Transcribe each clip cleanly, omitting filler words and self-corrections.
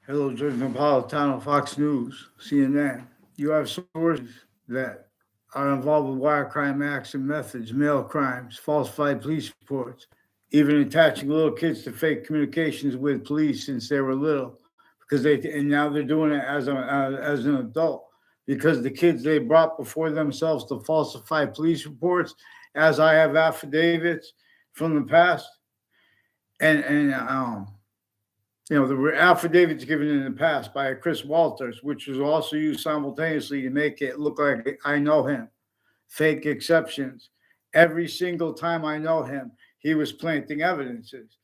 Hello, Judge Napolitano, Fox News, CNN. You have sources that are involved with wire crime acts and methods, mail crimes, falsified police reports, even attaching little kids to fake communications with police since they were little, because and now they're doing it as an adult because the kids they brought before themselves to falsify police reports, as I have affidavits from the past, and there were affidavits given in the past by Chris Walters, which was also used simultaneously to make it look like I know him. Fake exceptions. Every single time I know him, he was planting evidences.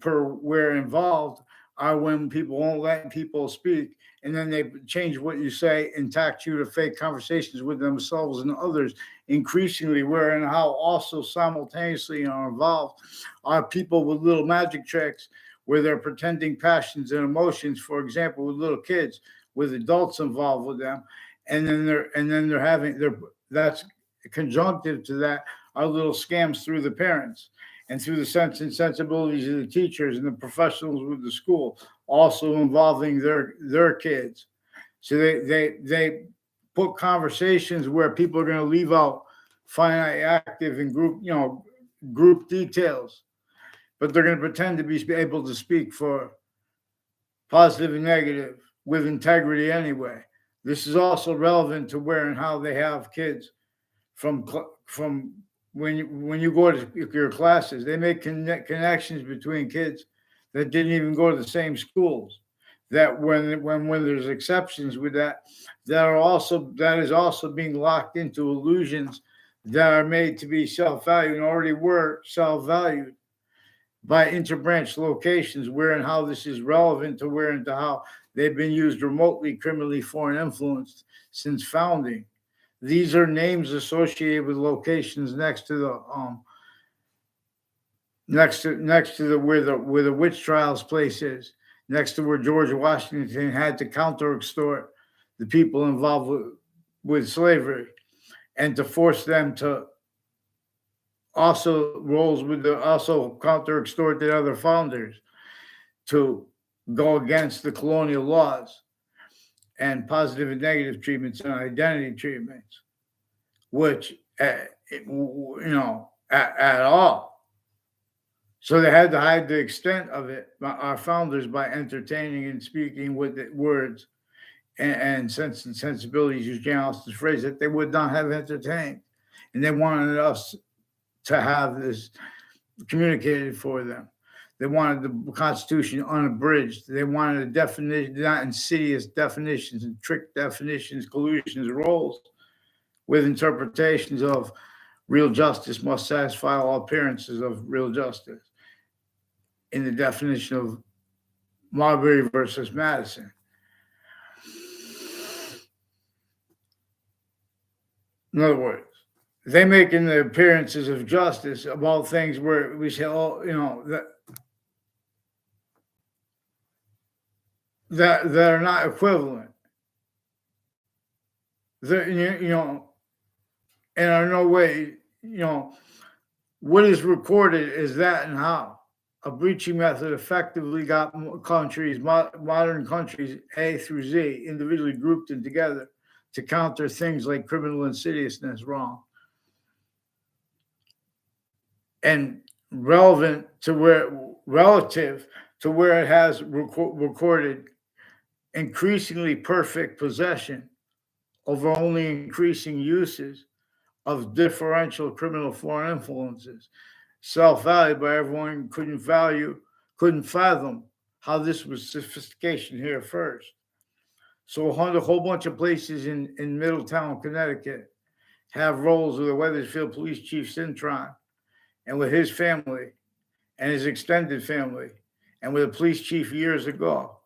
Per where involved are when people won't let people speak, and then they change what you say and tax you to fake conversations with themselves and others. Increasingly, where and how also simultaneously are involved are people with little magic tricks where they're pretending passions and emotions, for example, with little kids, with adults involved with them, and then they're having their that's conjunctive to that are little scams through the parents and through the sense and sensibilities of the teachers and the professionals with the school, also involving their kids. So they put conversations where people are going to leave out finite, active, and group details, but they're going to pretend to be able to speak for positive and negative with integrity anyway. This is also relevant to where and how they have kids from when you go to your classes. They make connections between kids that didn't even go to the same schools. That when there's exceptions with that is also being locked into illusions that are made to be self-valued and already were self-valued by interbranch locations, where and how this is relevant to where and to how they've been used remotely, criminally foreign influenced since founding. These are names associated with locations next to the where the witch trials place is, next to where George Washington had to counter extort the people involved with slavery and to force them to also roles with the also counter extort the other founders to go against the colonial laws and positive and negative treatments and identity treatments, which at all. So they had to hide the extent of it, our founders, by entertaining and speaking with the words and sense and sensibilities, use Jane Austen's phrase, that they would not have entertained. And they wanted us to have this communicated for them. They wanted the Constitution unabridged. They wanted a definition, not insidious definitions and trick definitions, collusions, roles with interpretations of real justice must satisfy all appearances of real justice in the definition of Marbury versus Madison. In other words, they making the appearances of justice about things where we say, oh, that are not equivalent. That, and are no way, what is recorded is that and how a breaching method effectively got countries, modern countries, A through Z, individually grouped and together to counter things like criminal insidiousness wrong. And relative to where it has recorded increasingly perfect possession over only increasing uses of differential criminal foreign influences, self-valued by everyone couldn't fathom how this was sophistication here first. So a whole bunch of places in Middletown, Connecticut, have roles with the Wethersfield Police Chief Cintron and with his family and his extended family and with a police chief years ago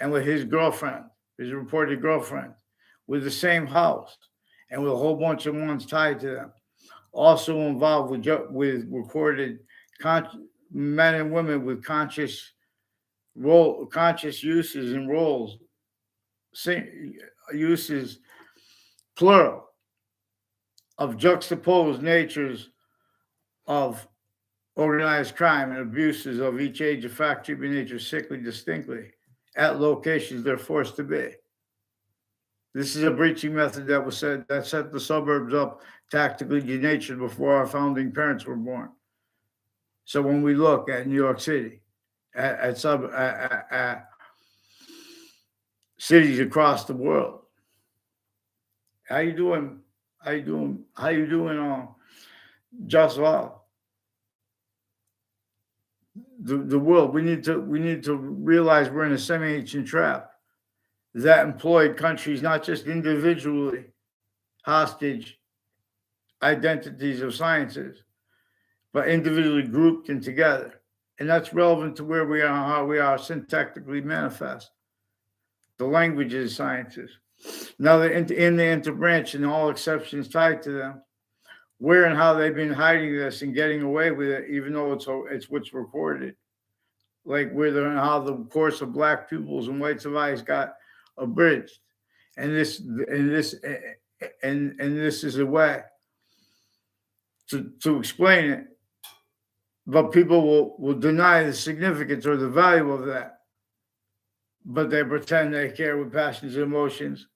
and with his girlfriend, his reported girlfriend, with the same house and with a whole bunch of ones tied to them. Also involved with recorded men and women with conscious uses and roles, uses plural, of juxtaposed natures of organized crime and abuses of each age of fact, treatment, nature, sickly, distinctly, at locations they're forced to be. This is a breaching method that set the suburbs up tactically denatured before our founding parents were born. So when we look at New York City, at cities across the world, how you doing? Just well. The world. We need to realize we're in a semi-ancient trap that employed countries not just individually hostage identities of sciences, but individually grouped and together. And that's relevant to where we are and how we are syntactically manifest. The languages, sciences. Now they're in the interbranch and all exceptions tied to them, where and how they've been hiding this and getting away with it, even though it's what's recorded. Like how the course of black pupils and whites of eyes got abridged. And this is a way to explain it. But people will deny the significance or the value of that. But they pretend they care with passions and emotions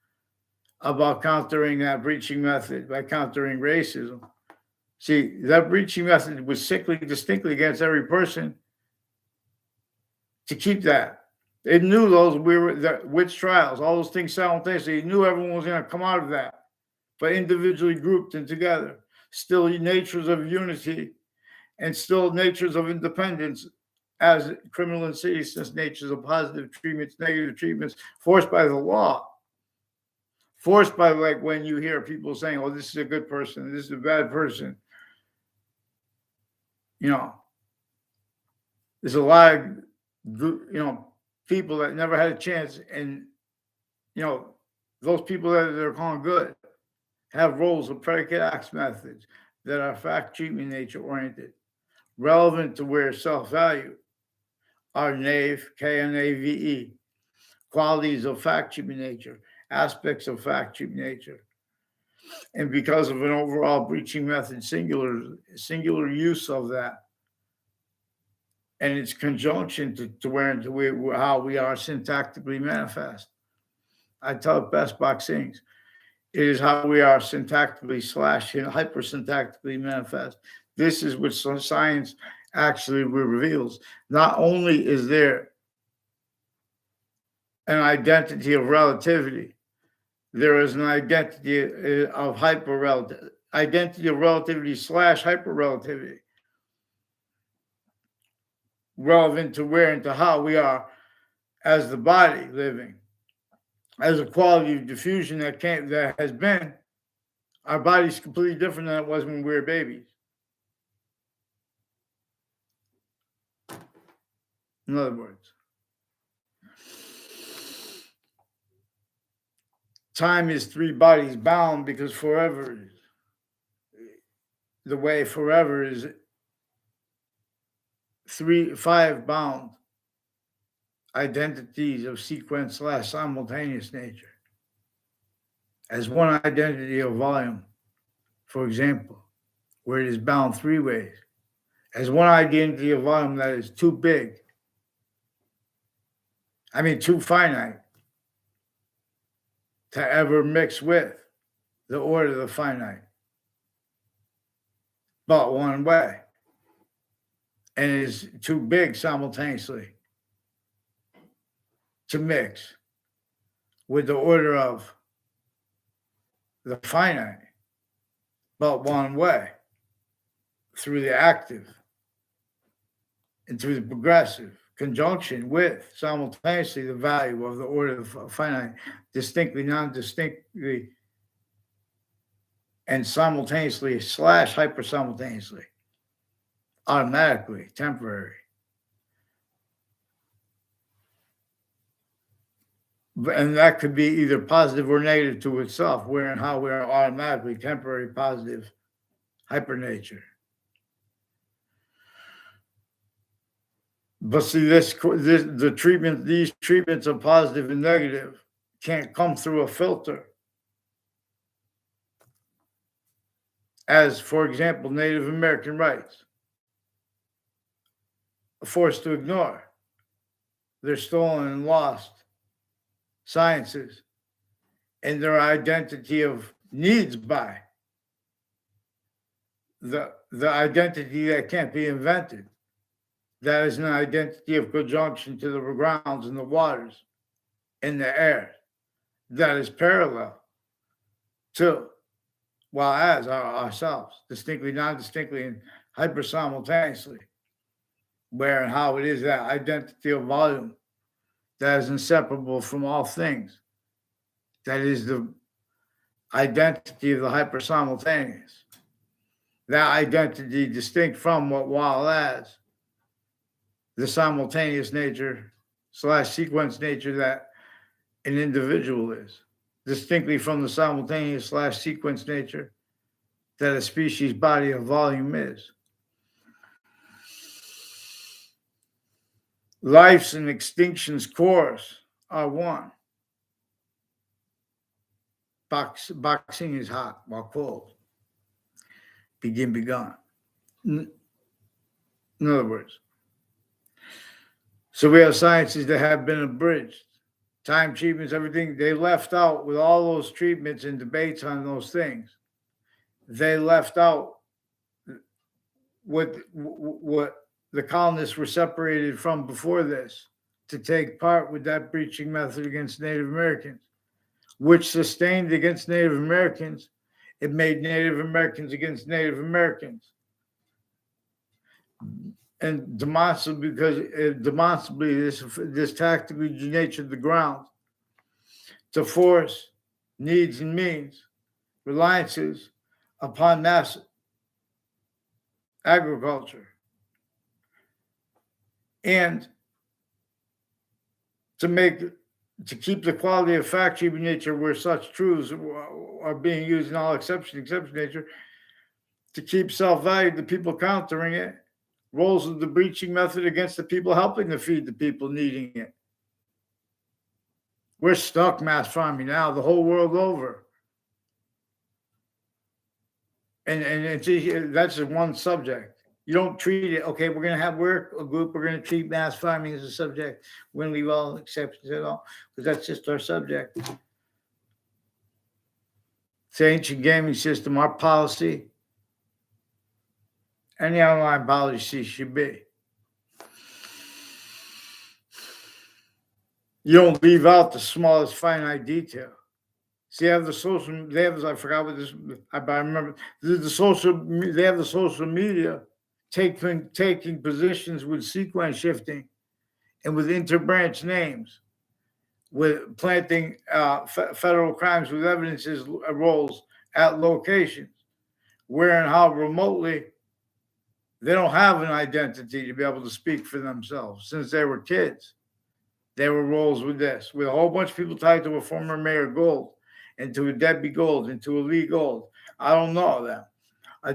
about countering that breaching method by countering racism. See, that breaching method was sickly, distinctly against every person to keep that. It knew the witch trials, all those things simultaneously. It knew everyone was going to come out of that, but individually grouped and together. Still natures of unity and still natures of independence as criminal insidiousness, natures of positive treatments, negative treatments, forced by the law. Forced by, like, when you hear people saying, oh, this is a good person, this is a bad person. You know, there's a lot of, people that never had a chance. And, those people that they're calling good have roles of predicate acts methods that are fact treatment nature oriented, relevant to where self-value are NAVE, KNAVE, qualities of fact treatment nature, aspects of fact treatment nature. And because of an overall breaching method, singular use of that, and its conjunction to how we are syntactically manifest. I tell it best boxings. It is how we are syntactically / hypersyntactically manifest. This is what science actually reveals. Not only is there an identity of relativity, there is an identity of hyperrelativity, identity of relativity / hyperrelativity, relevant to where and to how we are as the body living, as a quality of diffusion that has been. Our body's completely different than it was when we were babies. In other words, time is 3 bodies bound because forever is the way forever is 5 bound identities of sequence / simultaneous nature as one identity of volume, for example, where it is bound 3 ways, as one identity of volume that is too big, too finite to ever mix with the order of the finite, but one way, and it is too big simultaneously to mix with the order of the finite, but one way, through the active and through the progressive conjunction with simultaneously the value of the order of the finite, distinctly, non-distinctly, and simultaneously / hypersimultaneously, automatically, temporary. And that could be either positive or negative to itself, where and how we are automatically temporary, positive, hypernature. But see, these treatments of positive and negative can't come through a filter. As, for example, Native American rights, forced to ignore their stolen and lost sciences and their identity of needs by the identity that can't be invented. That is an identity of conjunction to the grounds and the waters and the air that is parallel to, well, as ourselves, distinctly, non-distinctly, and hyper simultaneously, where and how it is that identity of volume that is inseparable from all things. That is the identity of the hyper simultaneous. That identity distinct from what, while as the simultaneous nature / sequence nature that an individual is, distinctly from the simultaneous / sequence nature that a species body of volume is. Life's and extinction's course are one. Boxing is hot while cold. Begun. In other words, so we have sciences that have been abridged. Time treatments, everything, they left out with all those treatments and debates on those things. They left out what the colonists were separated from before this to take part with that breaching method against Native Americans, which sustained against Native Americans. It made Native Americans against Native Americans. And demonstrably, this tactically denatured the ground to force needs and means, reliances upon mass agriculture, and to keep the quality of fact treatment nature where such truths are being used in all exception nature, to keep self-value, the people countering it, roles of the breaching method against the people helping to feed the people needing it. We're stuck mass farming now, the whole world over. And that's just one subject. You don't treat it, okay, we're going to have a group, we're going to treat mass farming as a subject. We're going to leave all exceptions at all, because that's just our subject. It's the ancient gaming system, our policy. Any online policy should be. You don't leave out the smallest finite detail. See, they have, I forgot what this, I remember, they have the social media taking positions with sequence shifting and with interbranch names, with planting federal crimes with evidences roles at locations, where and how remotely they don't have an identity to be able to speak for themselves since they were kids. They were roles with this, with a whole bunch of people tied to a former Mayor Gold, and to a Debbie Gold, and to a Lee Gold. I don't know them.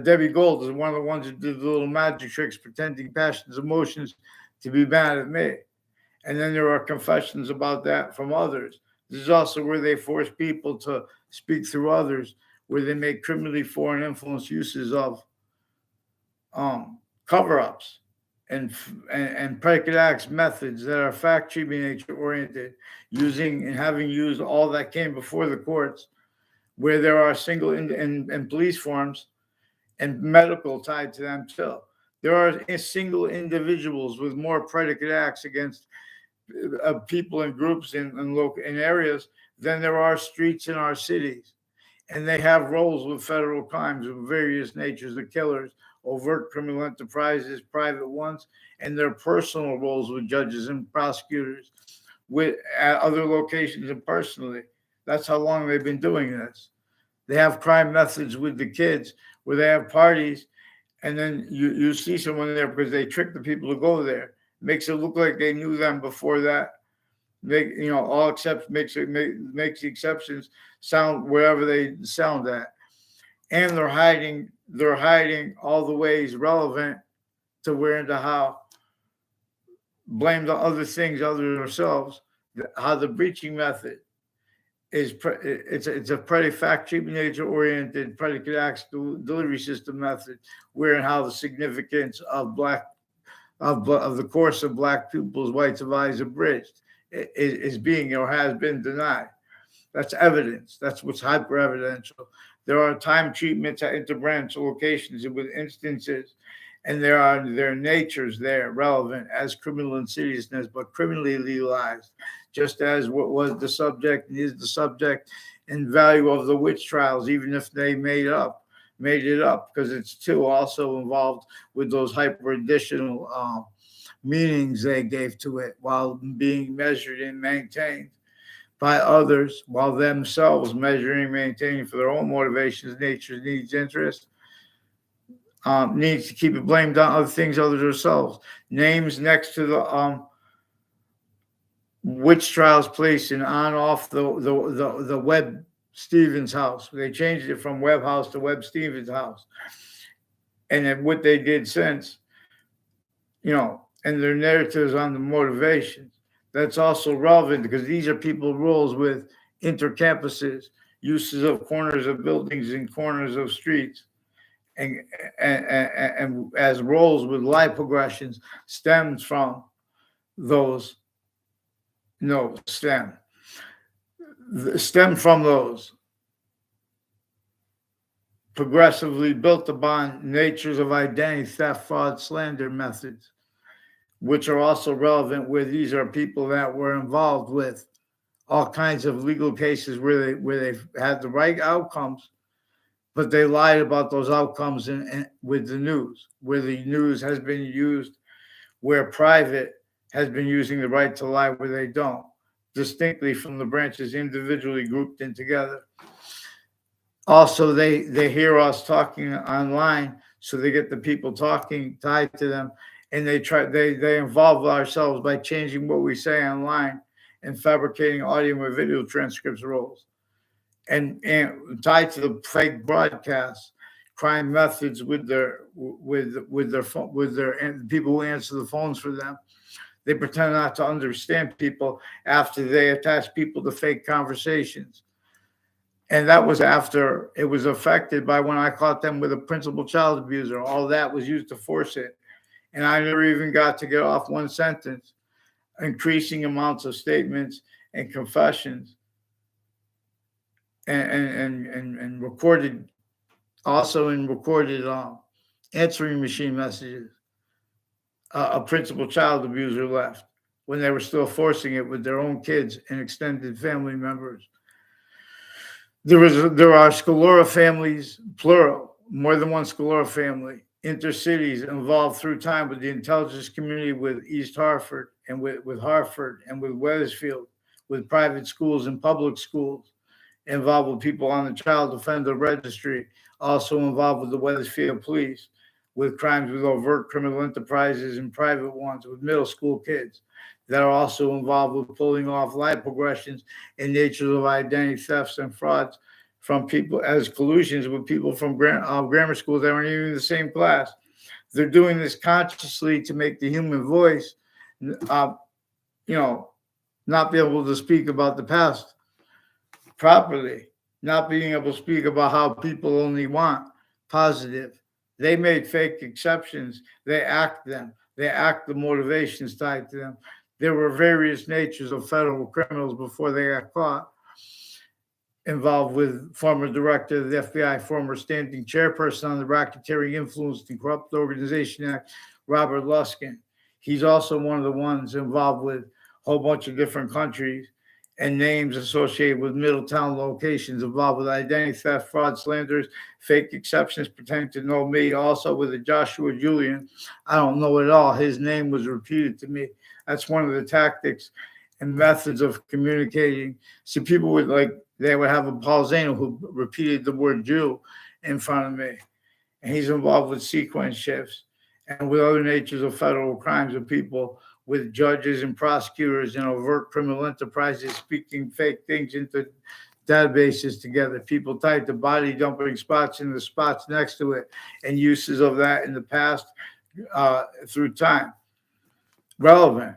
Debbie Gold is one of the ones who did the little magic tricks, pretending passions, emotions to be mad at me. And then there are confessions about that from others. This is also where they force people to speak through others, where they make criminally foreign influence uses of cover-ups and predicate acts methods that are fact treatment nature oriented, using and having used all that came before the courts, where there are single and police forms and medical tied to them too. There are single individuals with more predicate acts against people and groups in local areas than there are streets in our cities, and they have roles with federal crimes of various natures, the killers, overt criminal enterprises, private ones, and their personal roles with judges and prosecutors at other locations and personally. That's how long they've been doing this. They have crime methods with the kids where they have parties, and then you see someone there because they trick the people to go there. Makes it look like they knew them before that. Makes the exceptions sound wherever they sound at. And they're hiding all the ways relevant to where and to how, blame the other things other than ourselves, how the breaching method is, it's a predicate fact treatment nature oriented predicate acts delivery system method, where and how the significance of Black of the course of black pupils, whites of eyes abridged, is being or has been denied. That's evidence. That's what's hyper evidential. There are time treatments at interbranch locations with instances, and there are their natures there relevant as criminal insidiousness, but criminally legalized, just as what was the subject and is the subject and value of the witch trials, even if they made it up, because it's too also involved with those hyper additional meanings they gave to it while being measured and maintained by others, while themselves measuring and maintaining for their own motivations, natures, needs, interests, needs to keep it blamed on other things other than themselves. Names next to the witch trials place and on off the Webb Stevens house. They changed it from Webb House to Webb Stevens house. And then what they did since, and their narratives on the motivations, that's also relevant because these are people roles with intercampuses, uses of corners of buildings and corners of streets, and as roles with life progressions stems from those, stem from those progressively built upon natures of identity theft, fraud, slander methods, which are also relevant where these are people that were involved with all kinds of legal cases where they've had the right outcomes, but they lied about those outcomes with the news, where the news has been used, where private has been using the right to lie where they don't, distinctly from the branches individually grouped in together. Also, they hear us talking online, so they get the people talking tied to them, and they involve ourselves by changing what we say online and fabricating audio and video transcripts roles, and tied to the fake broadcasts, crime methods with their and people who answer the phones for them. They pretend not to understand people after they attach people to fake conversations. And that was after it was affected by when I caught them with a principal child abuser. All that was used to force it. And I never even got to get off one sentence. Increasing amounts of statements and confessions and recorded, also in recorded answering machine messages. A principal child abuser left when they were still forcing it with their own kids and extended family members. There are Scalora families, plural, more than one Scalora family, intercities involved through time with the intelligence community, with East Hartford and with Hartford and with Wethersfield, with private schools and public schools, involved with people on the child offender registry, also involved with the Wethersfield police, with crimes with overt criminal enterprises and private ones, with middle school kids that are also involved with pulling off life progressions and natures of identity thefts and frauds from people as collusions with people from grammar schools that aren't even in the same class. They're doing this consciously to make the human voice, not be able to speak about the past properly, not being able to speak about how people only want positive. They made fake exceptions. They act them. They act the motivations tied to them. There were various natures of federal criminals before they got caught, involved with former director of the FBI, former standing chairperson on the Racketeering Influenced and Corrupt Organization Act, Robert Luskin. He's also one of the ones involved with a whole bunch of different countries and names associated with Middletown locations, involved with identity theft, fraud, slanders, fake exceptions pretending to know me, also with a Joshua Julian. I don't know it all. His name was repeated to me. That's one of the tactics and methods of communicating. See, people would they would have a Paul Zano who repeated the word Jew in front of me. And he's involved with sequence shifts and with other natures of federal crimes of people, with judges and prosecutors and overt criminal enterprises speaking fake things into databases together. People tied to body dumping spots in the spots next to it, and uses of that in the past through time. Relevant.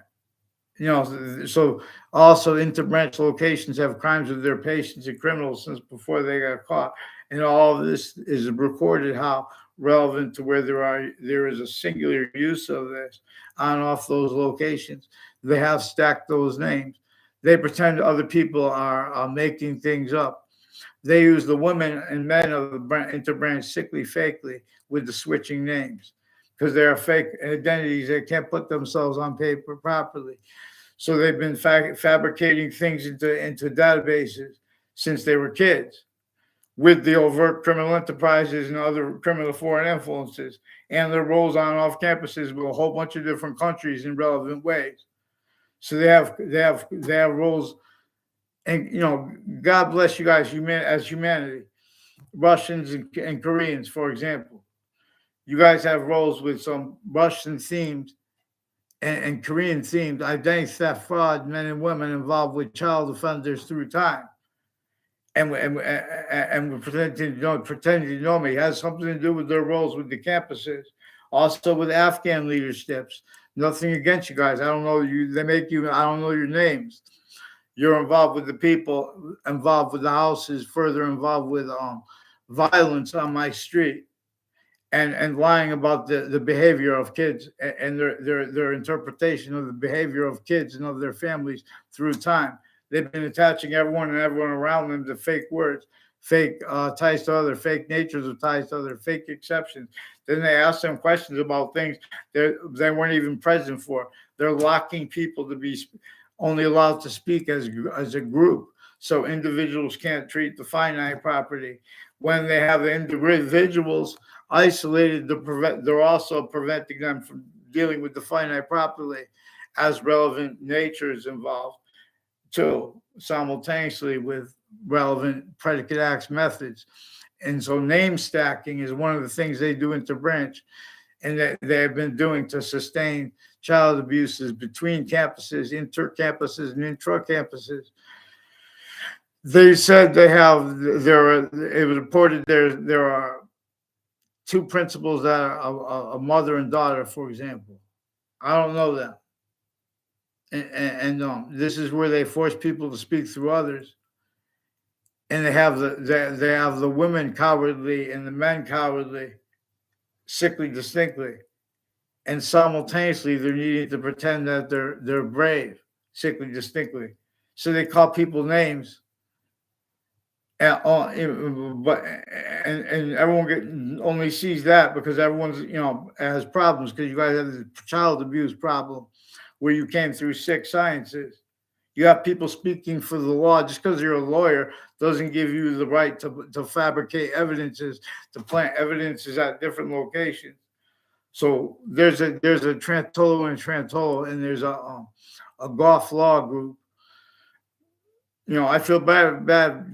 So also interbranch locations have crimes with their patients and criminals since before they got caught. And all of this is recorded how relevant to where there is a singular use of this on off those locations. They have stacked those names. They pretend other people are making things up. They use the women and men of the interbranch sickly fakely with the switching names because they are fake identities. They can't put themselves on paper properly. So they've been fabricating things into databases since they were kids with the overt criminal enterprises and other criminal foreign influences and their roles on off campuses with a whole bunch of different countries in relevant ways. So they have roles, and God bless you guys, as humanity, Russians and Koreans, for example. You guys have roles with some Russian themed and Korean themed identity theft fraud, men and women involved with child offenders through time. And we're pretending to know me. It has something to do with their roles with the campuses, also with Afghan leaderships. Nothing against you guys. I don't know you. They make you. I don't know your names. You're involved with the people, involved with the houses, further involved with violence on my street, and lying about the behavior of kids and their interpretation of the behavior of kids and of their families through time. They've been attaching everyone and everyone around them to fake words, fake ties to other, fake natures of ties to other, fake exceptions. Then they ask them questions about things they weren't even present for. They're locking people to be only allowed to speak as a group, so individuals can't treat the finite property. When they have individuals isolated, they're also preventing them from dealing with the finite properly as relevant natures involved too, simultaneously with relevant predicate acts methods. And so name stacking is one of the things they do interbranch, and that they have been doing to sustain child abuses between campuses, inter-campuses, and intra-campuses. They said it was reported there are two principals that are a mother and daughter, for example. I don't know them. And this is where they force people to speak through others. And they have the women cowardly and the men cowardly, sickly distinctly. And simultaneously, they're needing to pretend that they're brave, sickly distinctly. So they call people names. And everyone only sees that because everyone's has problems, because you guys have this child abuse problem where you came through 6 sciences. You have people speaking for the law. Just because you're a lawyer doesn't give you the right to fabricate evidences, to plant evidences at different locations. So there's a Trantolo and Trantolo, and there's a Goff Law Group. I feel bad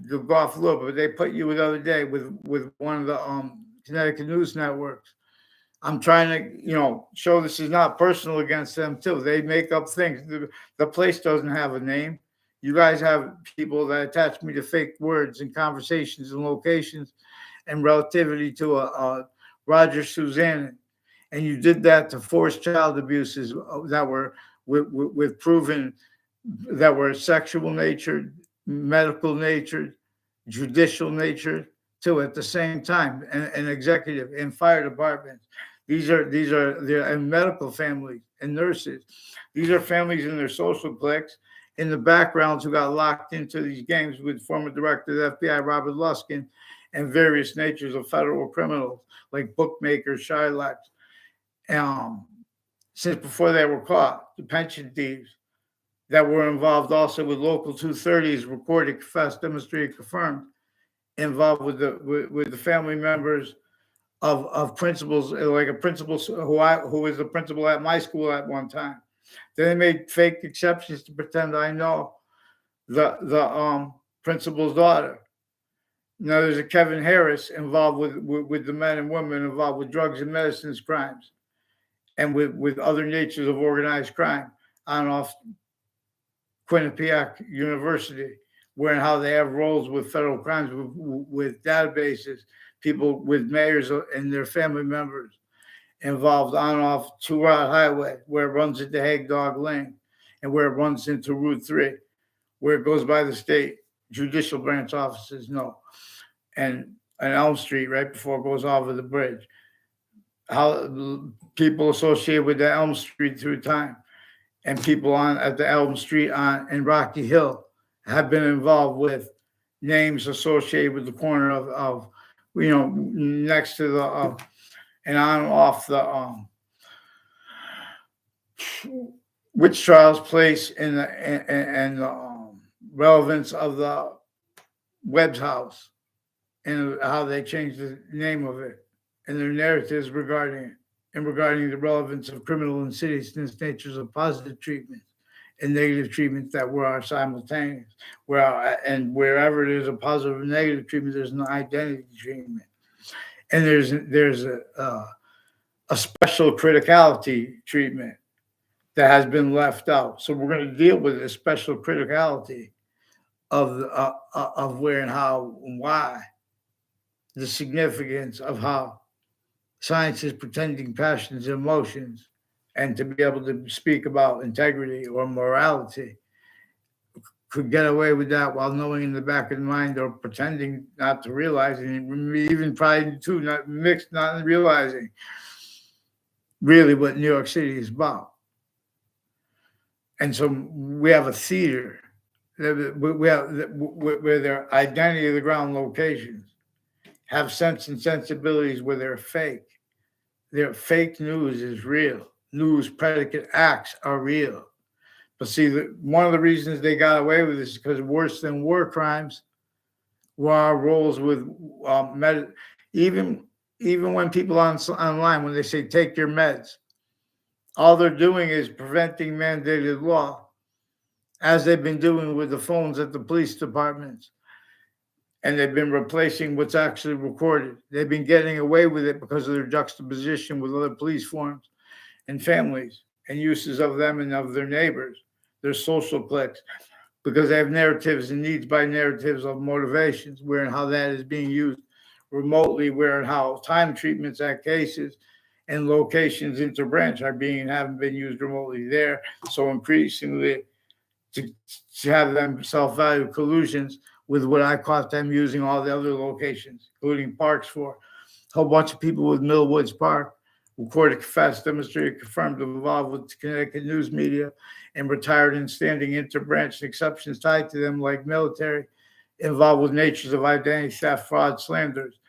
the Goff Law, but they put you the other day with one of the Connecticut news networks. I'm trying to show this is not personal against them too. They make up things. The place doesn't have a name. You guys have people that attach me to fake words and conversations and locations and relativity to a Roger Suzanne. And you did that to force child abuses that were with proven, that were sexual natured, medical natured, judicial natured too at the same time, and executive and fire departments. These are and medical families and nurses. These are families in their social cliques in the backgrounds who got locked into these games with former director of the FBI Robert Luskin and various natures of federal criminals like bookmakers, Shylacks. Since before they were caught, the pension thieves that were involved also with local 230s, recorded, confessed, demonstrated, confirmed, involved with the family members of principals, like a principal who was the principal at my school at one time. Then they made fake exceptions to pretend I know the principal's daughter. Now there's a Kevin Harris involved with the men and women involved with drugs and medicines crimes, and with other natures of organized crime on and off Quinnipiac University, where and how they have roles with federal crimes, with databases, people with mayors and their family members involved on and off 2 Route Highway, where it runs into Hague Dog Lane, and where it runs into Route 3, where it goes by the state judicial branch offices. No. And on Elm Street right before it goes over the bridge. How people associated with the Elm Street through time, and people on at the Elm Street on in Rocky Hill have been involved with names associated with the corner of next to the and on off the witch trials place and the relevance of the Webb's house and how they changed the name of it and their narratives regarding it and regarding the relevance of criminal insidiousness natures of positive treatment and negative treatment that were simultaneous. And wherever there's a positive and negative treatment, there's an identity treatment. And there's a special criticality treatment that has been left out. So we're going to deal with a special criticality of where and how and why, the significance of how science is pretending passions and emotions, and to be able to speak about integrity or morality could get away with that while knowing in the back of the mind or pretending not to realize, and even probably too not realizing really what New York City is about. And so we have a theater where their identity of the ground locations have sense and sensibilities where they're fake. Their fake news is real. News predicate acts are real. But see, one of the reasons they got away with this is because worse than war crimes were our roles with even when people online, when they say take your meds, all they're doing is preventing mandated law, as they've been doing with the phones at the police departments. And they've been replacing what's actually recorded. They've been getting away with it because of their juxtaposition with other police forms and families and uses of them and of their neighbors, their social cliques, because they have narratives and needs by narratives of motivations, where and how that is being used remotely, where and how time treatments at cases and locations interbranch haven't been used remotely there. So increasingly to have them self-value collusions with what I caught them using all the other locations, including parks for. A whole bunch of people with Millwoods Park, recorded, confessed, demonstrated, confirmed, involved with Connecticut news media, and retired and standing interbranch exceptions tied to them like military, involved with natures of identity theft, fraud, slanders,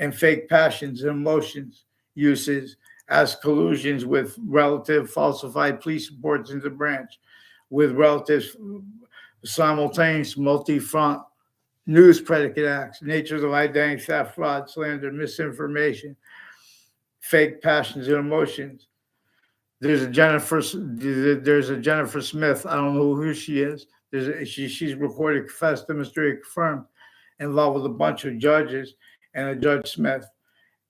and fake passions and emotions uses as collusions with relative falsified police reports into branch, with relatives simultaneous multi-front news predicate acts, natures of identity theft, fraud, slander, misinformation, fake passions and emotions. There's a Jennifer Smith. I don't know who she is. She's recorded, confessed, demonstrated, confirmed, involved with a bunch of judges and a Judge Smith,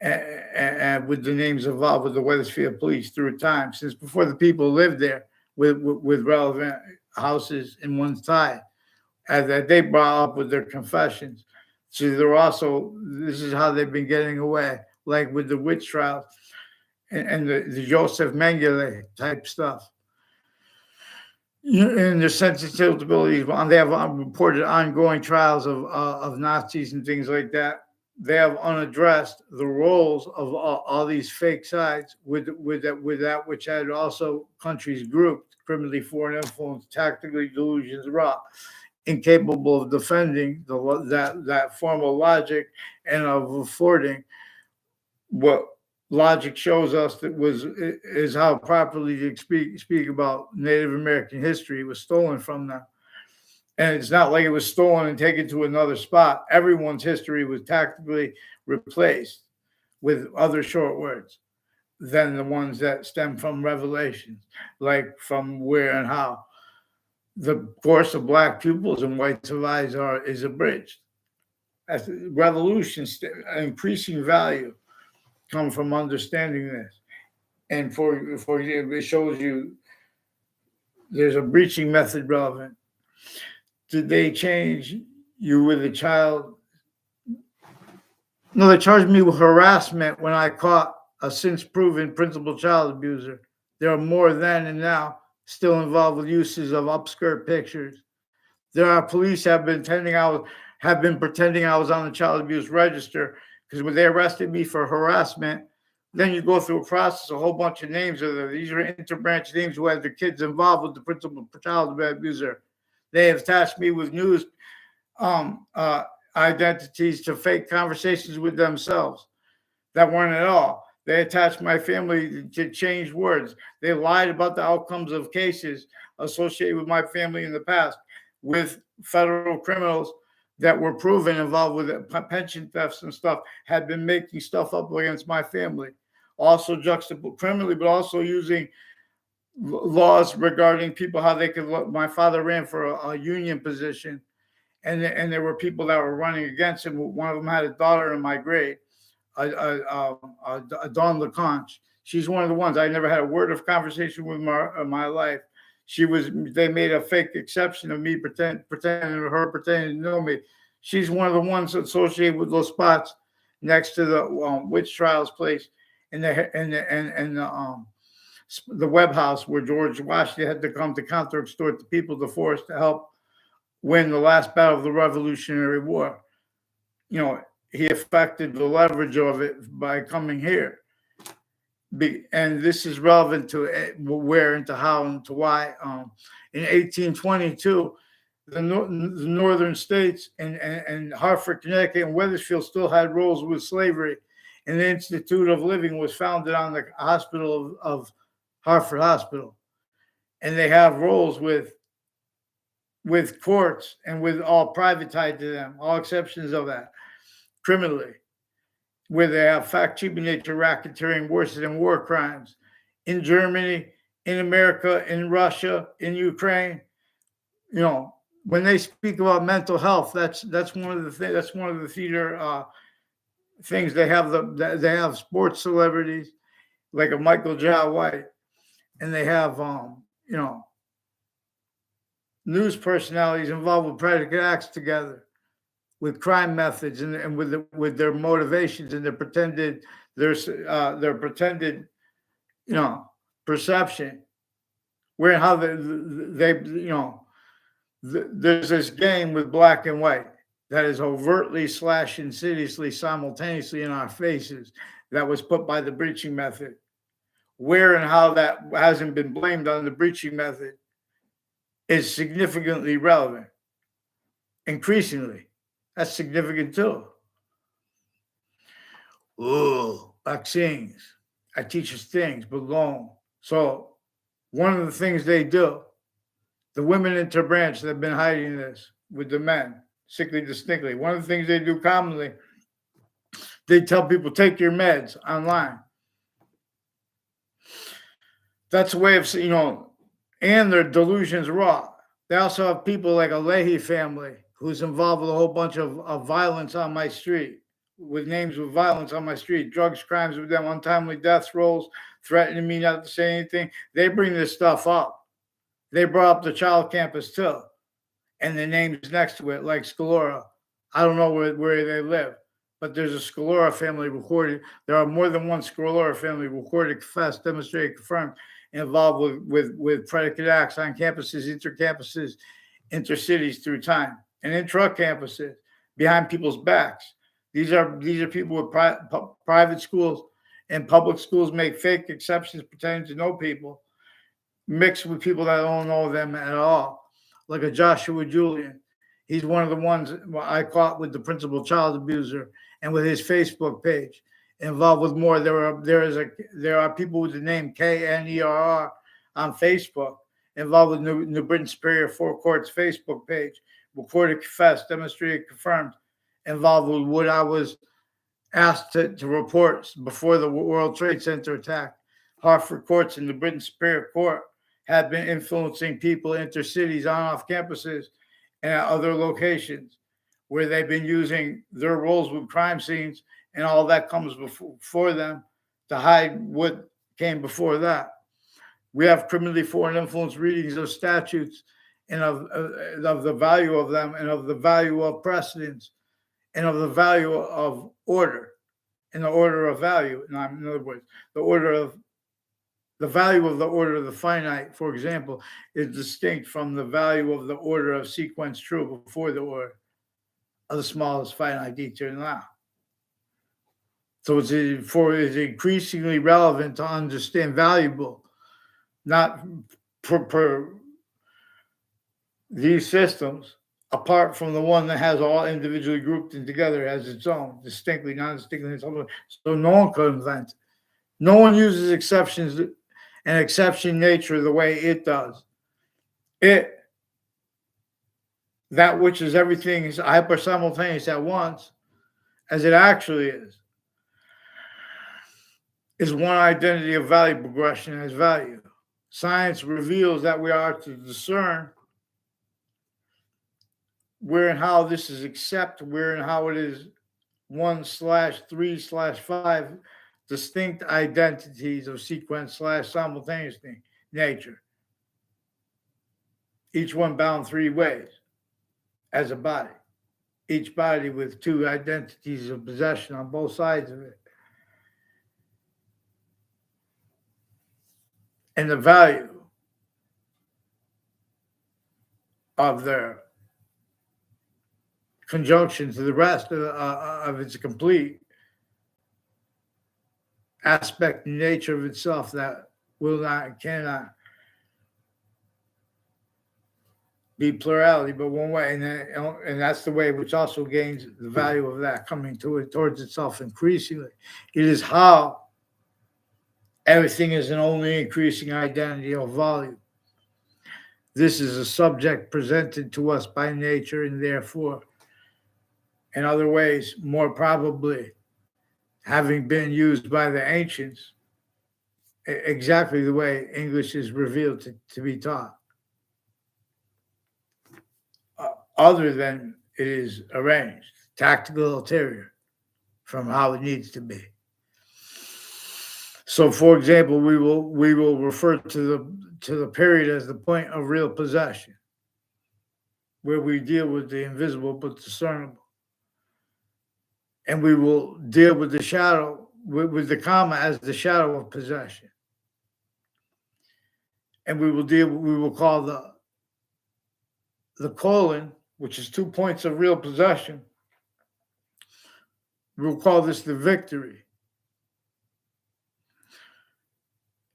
and with the names involved with the Wethersfield police through time, since before the people lived there with relevant houses in one side, and that they brought up with their confessions. So they're also, this is how they've been getting away, like with the witch trials and the Joseph Mengele type stuff. And their sensibilities, they have reported ongoing trials of Nazis and things like that. They have unaddressed the roles of all these fake sides with that which had also countries grouped, criminally foreign influence, tactically delusions raw, incapable of defending that formal logic and of affording what logic shows us is how properly to speak about Native American history was stolen from them. And it's not like it was stolen and taken to another spot. Everyone's history was tactically replaced with other short words than the ones that stem from revelations, like from where and how the course of Black pupils and white survivors is abridged. As revolution, increasing value come from understanding this. And for example, it shows you there's a breaching method relevant. Did they change you with a child? No, they charged me with harassment when I caught a since proven principal child abuser. There are more then and now still involved with uses of upskirt pictures. There are police have been have been pretending I was on the child abuse register, because when they arrested me for harassment, then you go through a process, a whole bunch of names. These are interbranch names who had their kids involved with the principal child abuser. They have attached me with news identities to fake conversations with themselves that weren't at all. They attached my family to change words. They lied about the outcomes of cases associated with my family in the past with federal criminals that were proven involved with pension thefts and stuff, had been making stuff up against my family. Also juxtaposed criminally, but also using laws regarding people, how they could look. My father ran for a union position, and there were people that were running against him. One of them had a daughter in my grade, Dawn LeConche. She's one of the ones I never had a word of conversation with in my life. They made a fake exception of me pretending to know me. She's one of the ones associated with those spots next to the witch trials place in the Webb House, where George Washington had to come to counter-extort the people to force to help win the last battle of the Revolutionary War. You know, he affected the leverage of it by coming here. And this is relevant to where and to how and to why. In 1822, the northern states and Hartford, Connecticut, and Wethersfield still had roles with slavery. And the Institute of Living was founded on the hospital of Hartford Hospital. And they have roles with courts and with all private tied to them, all exceptions of that, criminally, where they have fact-cheaping nature, racketeering worse than war crimes. In Germany, in America, in Russia, in Ukraine, you know, when they speak about mental health, that's one of the things. That's one of the theater things. They have sports celebrities like a Michael J. White, and they have you know, news personalities involved with predicate acts together, with crime methods and with their motivations and their pretended you know, perception, where how they you know, there's this game with black and white that is overtly / insidiously simultaneously in our faces, that was put by the breaching method. Where and how that hasn't been blamed on the breaching method is significantly relevant. Increasingly, that's significant too. Oh, vaccines. I teach us things, but long. So one of the things they do, the women interbranch that have been hiding this with the men, sickly distinctly. One of the things they do commonly, they tell people, take your meds online. That's a way of, you know, and their delusions raw. They also have people like a Leahy family who's involved with a whole bunch of violence on my street, with names with violence on my street, drugs, crimes with them, untimely deaths rolls, threatening me not to say anything. They bring this stuff up. They brought up the child campus too, and the names next to it, like Scalora. I don't know where they live, but there's a Scalora family recorded. There are more than one Scalora family recorded, confessed, demonstrated, confirmed, involved with predicate acts on campuses, intercampuses, intercities through time, and intra-campuses, behind people's backs. These are people with private schools and public schools make fake exceptions pretending to know people, mixed with people that don't know them at all, like a Joshua Julian. He's one of the ones I caught with the principal child abuser and with his Facebook page. Involved with more. There are people with the name KNERR on Facebook involved with New Britain Superior Four Courts Facebook page, recorded, confessed, demonstrated, confirmed, involved with what I was asked to report before the World Trade Center attack. Hartford courts and the Britain Superior Court have been influencing people intercities, on off campuses, and at other locations where they've been using their roles with crime scenes, and all that comes before them to hide what came before that. We have criminally foreign influence readings of statutes and of the value of them, and of the value of precedents, and of the value of order, and the order of value. In other words, the value of the order of the finite, for example, is distinct from the value of the order of sequence true before the order. of the smallest finite detail now. So it's increasingly relevant to understand valuable, not per these systems, apart from the one that has all individually grouped and together as its own, distinctly, non-distinctly. So no one could invent it. No one uses exceptions and exception nature the way it does. That which is everything is hyper simultaneous at once, as it actually is one identity of value progression as value. Science reveals that we are to discern where and how this is except where and how it is 1/3/5 distinct identities of sequence / simultaneous nature, each one bound three ways as a body, each body with two identities of possession on both sides of it. And the value of their conjunction to the rest of its complete aspect and nature of itself that will not and cannot be plurality, but one way, and that's the way which also gains the value of that coming to it towards itself increasingly. It is how everything is an only increasing identity of volume. This is a subject presented to us by nature, and therefore, in other ways, more probably having been used by the ancients, exactly the way English is revealed to be taught, other than it is arranged, tactical ulterior from how it needs to be. So, for example, we will refer to the period as the point of real possession, where we deal with the invisible but discernible. And we will deal with the shadow, with the comma as the shadow of possession. And we will call the colon, which is 2 points of real possession, we'll call this the victory.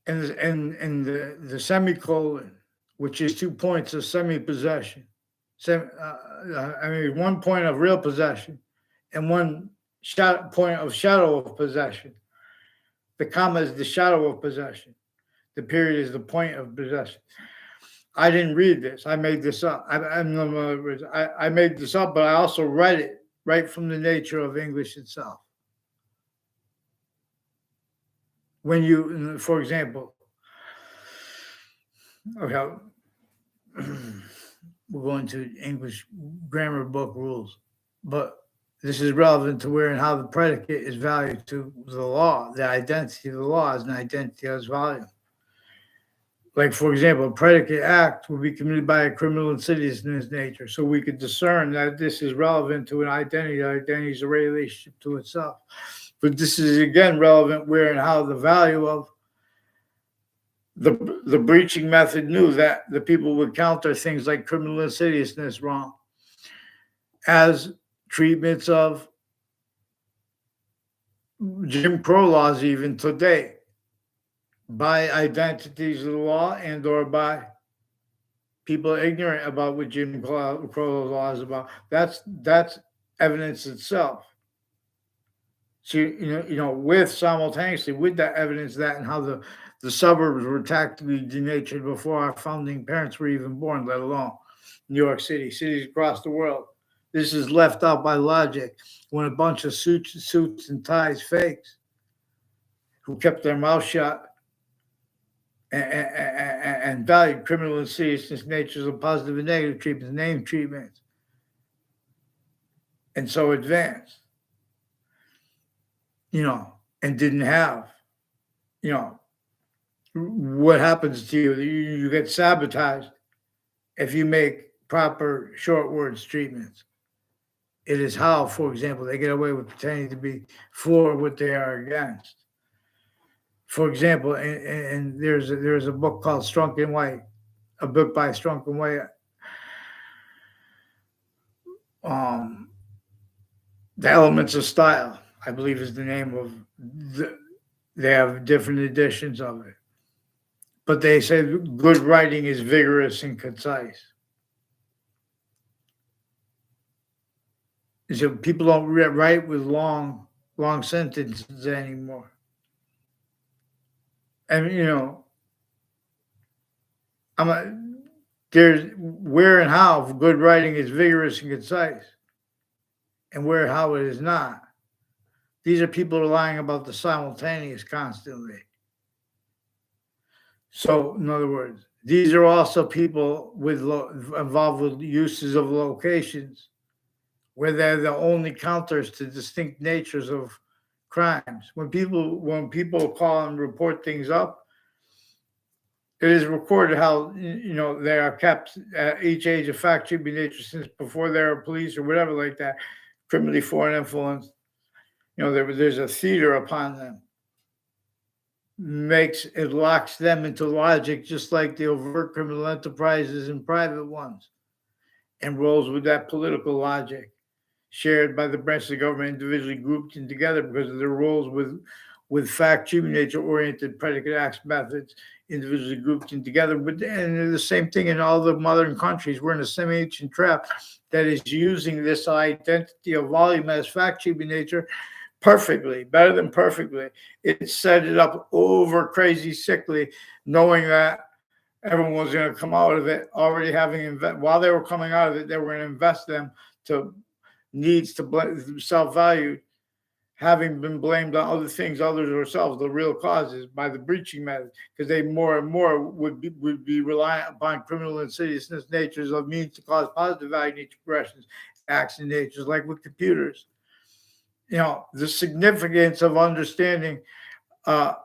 And the semicolon, which is 2 points of semi-possession, 1 point of real possession and 1 point of shadow of possession. The comma is the shadow of possession. The period is the point of possession. I didn't read this. I made this up. I made this up, but I also read it right from the nature of English itself. When you, for example, okay, we're going to English grammar book rules, but this is relevant to where and how the predicate is valued to the law. The identity of the law is an identity as volume. Like, for example, a predicate act will be committed by a criminal insidious in its nature. So we could discern that this is relevant to an identity. The identity is a relationship to itself. But this is, again, relevant where and how the value of the breaching method knew that the people would counter things like criminal insidiousness wrong as treatments of Jim Crow laws even today by identities of the law and or by people ignorant about what Jim Crow law is about. That's evidence itself. So, with simultaneously with that evidence, that and how the suburbs were tactically denatured before our founding parents were even born, let alone New York City, cities across the world. This is left out by logic when a bunch of suits and ties fakes who kept their mouth shut and valued criminal insidiousness, natures of positive and negative treatments, name treatments, and so advanced. And didn't have, what happens to you? You get sabotaged if you make proper short words treatments. It is how, for example, they get away with pretending to be for what they are against. For example, and there's a book called Strunk and White, a book by Strunk and White, The Elements of Style, I believe, is the name of they have different editions of it. But they say good writing is vigorous and concise. So people don't write with long sentences anymore. And there's where and how good writing is vigorous and concise, and where how it is not. These are people lying about the simultaneous constantly. So, in other words, these are also people involved with uses of locations, where they're the only counters to distinct natures of crimes. When people call and report things up, it is recorded how they are kept at each age of fact should be nature since before there are police or whatever like that, criminally foreign influence. There's a theater upon them. It locks them into logic, just like the overt criminal enterprises and private ones, and rolls with that political logic shared by the branches of government individually grouped in together because of their roles with fact human nature oriented predicate acts methods individually grouped in together. And the same thing in all the modern countries. We're in the same ancient trap that is using this identity of volume as fact human nature perfectly, better than perfectly. It set it up over crazy sickly, knowing that everyone was going to come out of it already having while they were coming out of it, they were going to invest them to needs to self-value, having been blamed on other things, others ourselves, the real causes by the breaching method, because they more and more would be reliant upon criminal insidiousness natures of means to cause positive value nature progressions, acts and natures, like with computers. The significance of understanding that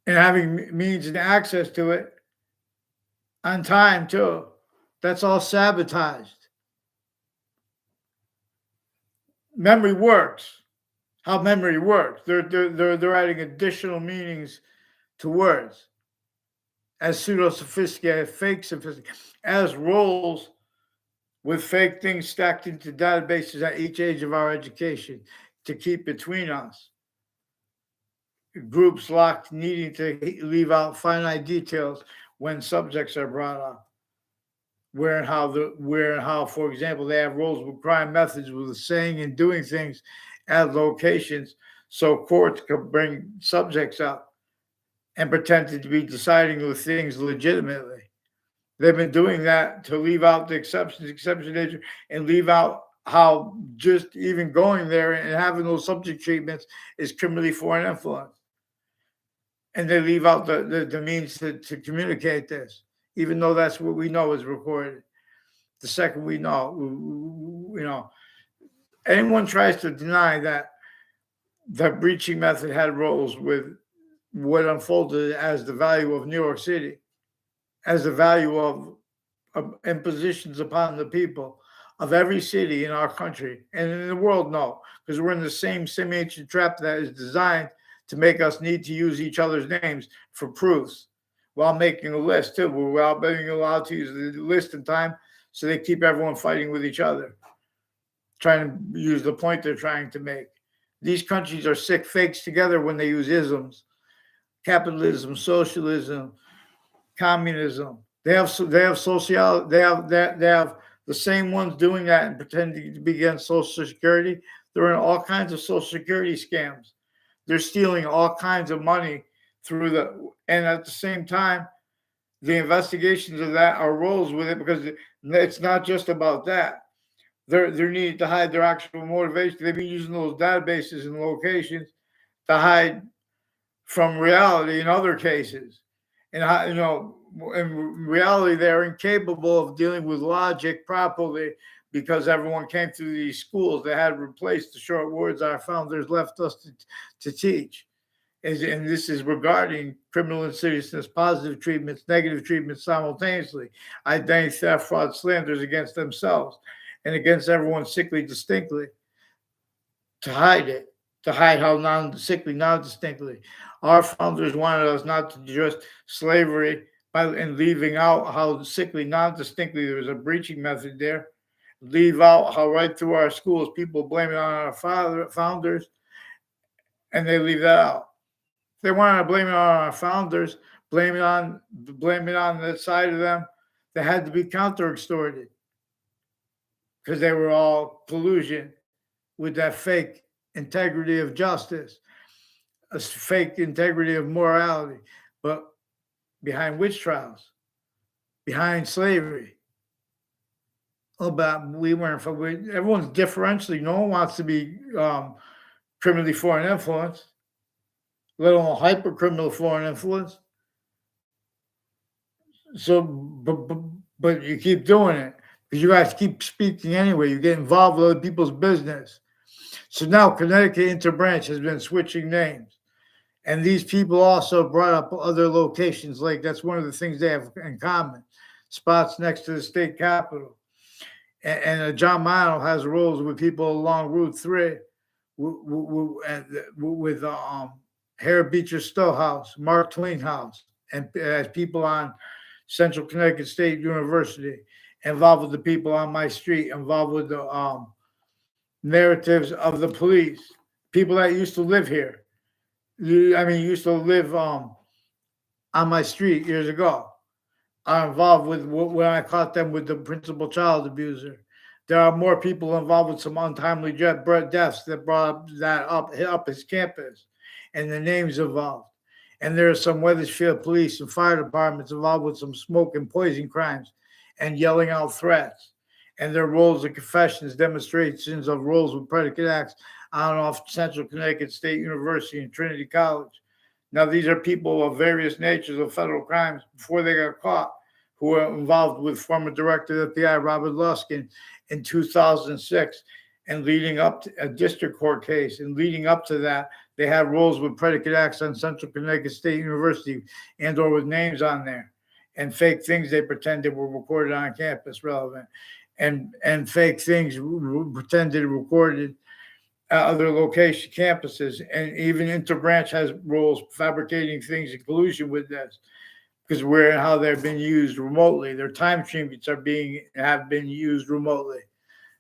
and having means and access to it on time too. That's all sabotaged. Memory works. How memory works. They're adding additional meanings to words as pseudo-sophisticated, fake sophisticated, as roles with fake things stacked into databases at each age of our education to keep between us. Groups locked, needing to leave out finite details when subjects are brought up. Where and how, for example, they have roles with crime methods with saying and doing things at locations so courts could bring subjects up and pretended to be deciding with things legitimately. They've been doing that to leave out the exception nature, and leave out how just even going there and having those subject treatments is criminally foreign influence. And they leave out the means to communicate this, even though that's what we know is recorded. The second we know, anyone tries to deny that the breaching method had roles with what unfolded as the value of New York City, as the value of impositions upon the people of every city in our country and in the world, no, because we're in the same ancient trap that is designed to make us need to use each other's names for proofs while making a list too, without being allowed to use the list in time, so they keep everyone fighting with each other, trying to use the point they're trying to make. These countries are sick fakes together when they use isms, capitalism, socialism, communism. They have social. They have the same ones doing that and pretending to be against Social Security. They're in all kinds of Social Security scams. They're stealing all kinds of money and at the same time, the investigations of that are roles with it, because it's not just about that. They're needed to hide their actual motivation. They've been using those databases and locations to hide from reality in other cases. And in reality, they're incapable of dealing with logic properly because everyone came through these schools that had replaced the short words our founders left us to teach. And this is regarding criminal insidiousness, positive treatments, negative treatments simultaneously, identity theft, fraud, slanders against themselves and against everyone sickly distinctly, to hide it, to hide how non-distinctly. Our founders wanted us not to just slavery and leaving out how sickly non-distinctly there was a breaching method there, leave out how right through our schools people blame it on our founders, and they leave that out. They want to blame it on our founders, blame it on the side of them that had to be counter extorted because they were all collusion with that fake integrity of justice, a fake integrity of morality, but behind witch trials, behind slavery. Oh, but we weren't. Everyone's differentially. No one wants to be criminally foreign influence, let alone hyper criminal foreign influence. So, but you keep doing it because you guys keep speaking anyway. You get involved with other people's business. So now Connecticut Interbranch has been switching names. And these people also brought up other locations. Like that's one of the things they have in common. Spots next to the state capitol. And John Mano has roles with people along Route 3 with Harry Beecher Stowe House, Mark Twain House, and as people on Central Connecticut State University, involved with the people on my street, involved with the narratives of the police, people that used to live here. Used to live on my street years ago. Are involved with when I caught them with the principal child abuser. There are more people involved with some untimely deaths that brought that up his campus, and the names involved. And there are some Wethersfield police and fire departments involved with some smoke and poison crimes and yelling out threats. And their roles and confessions, demonstrations of roles with predicate acts on and off Central Connecticut State University and Trinity College. Now, these are people of various natures of federal crimes before they got caught, who were involved with former Director of the FBI, Robert Luskin, in 2006, and leading up to a district court case. And leading up to that, they had roles with predicate acts on Central Connecticut State University and or with names on there, and fake things they pretended were recorded on campus relevant, and fake things pretended recorded other location campuses, and even Interbranch has roles fabricating things in collusion with this, because where and how they're being used remotely. Their time treatments have been used remotely.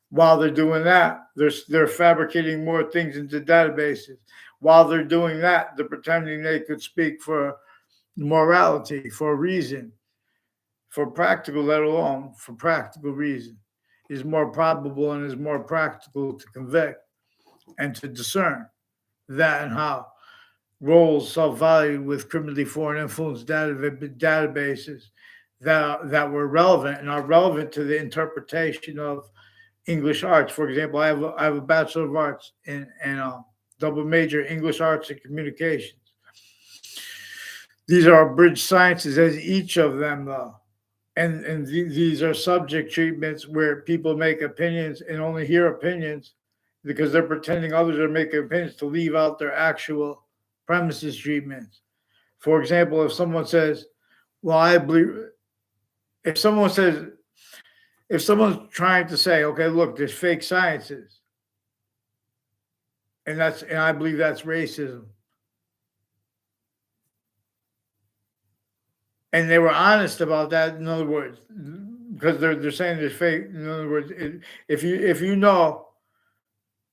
While they're doing that, they're fabricating more things into databases. While they're doing that, they're pretending they could speak for morality, for reason, for practical, let alone for practical reason. Is more probable and is more practical to convict and to discern that and how roles self-valued with criminally foreign influence databases that were relevant and are relevant to the interpretation of English arts. For example, I have a Bachelor of Arts in double major English Arts and Communications. These are abridged sciences as each of them, though. And these are subject treatments where people make opinions and only hear opinions because they're pretending others are making opinions to leave out their actual premises treatments. For example, if someone says, well, I believe, if someone's trying to say, okay, look, there's fake sciences, and I believe that's racism. And they were honest about that. In other words, because they're saying there's fake. In other words, if you know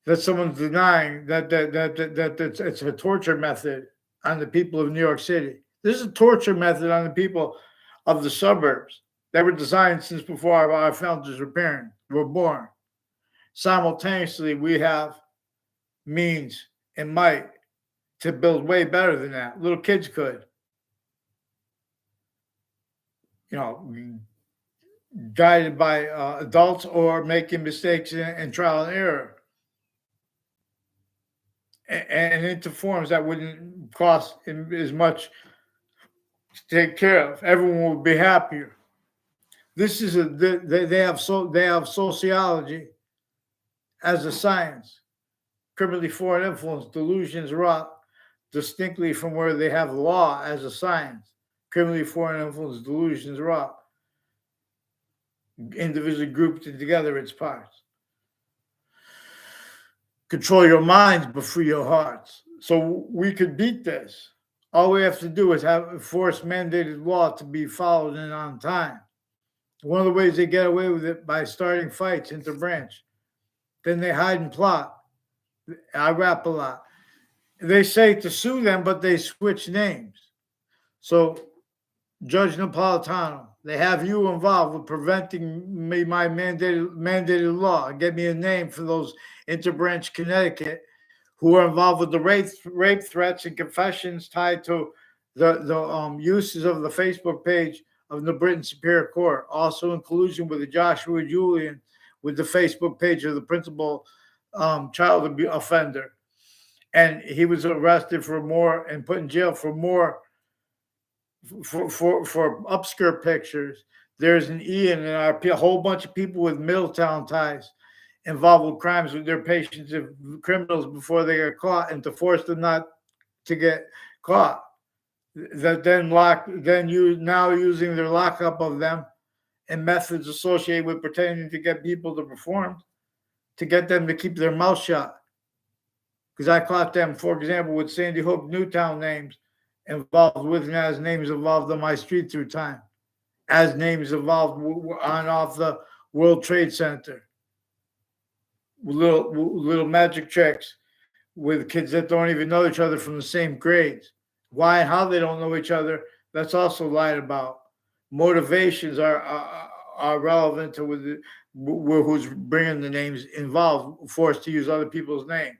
that someone's denying that it's a torture method on the people of New York City. This is a torture method on the people of the suburbs that were designed since before our founders were born. Simultaneously, we have means and might to build way better than that. Little kids could. Guided by adults or making mistakes in trial and error. And into forms that wouldn't cost as much to take care of. Everyone would be happier. This is they have sociology as a science. Criminally foreign influence, delusions wrought distinctly from where they have law as a science. Criminally foreign influence, delusions wrought individually grouped together its parts. Control your minds, but free your hearts. So we could beat this. All we have to do is force mandated law to be followed and on time. One of the ways they get away with it by starting fights interbranch. Then they hide and plot. I rap a lot. They say to sue them, but they switch names. So, Judge Napolitano, they have you involved with preventing me my mandated law. Get me a name for those interbranch Connecticut who are involved with the rape threats and confessions tied to the uses of the Facebook page of the Britain Superior Court, also in collusion with the Joshua Julian with the Facebook page of the principal child offender. And he was arrested for more and put in jail for more for upskirt pictures. There's an Ian and a whole bunch of people with Middletown ties involved with crimes with their patients of criminals before they get caught, and to force them not to get caught. That then you now using their lockup of them and methods associated with pretending to get people to perform to get them to keep their mouth shut. Because I caught them, for example, with Sandy Hook, Newtown names involved with and as names involved on my street through time, as names involved on off the World Trade Center, little magic tricks with kids that don't even know each other from the same grades. Why and how they don't know each other, that's also lied about. Motivations are relevant to who's bringing the names involved, forced to use other people's names.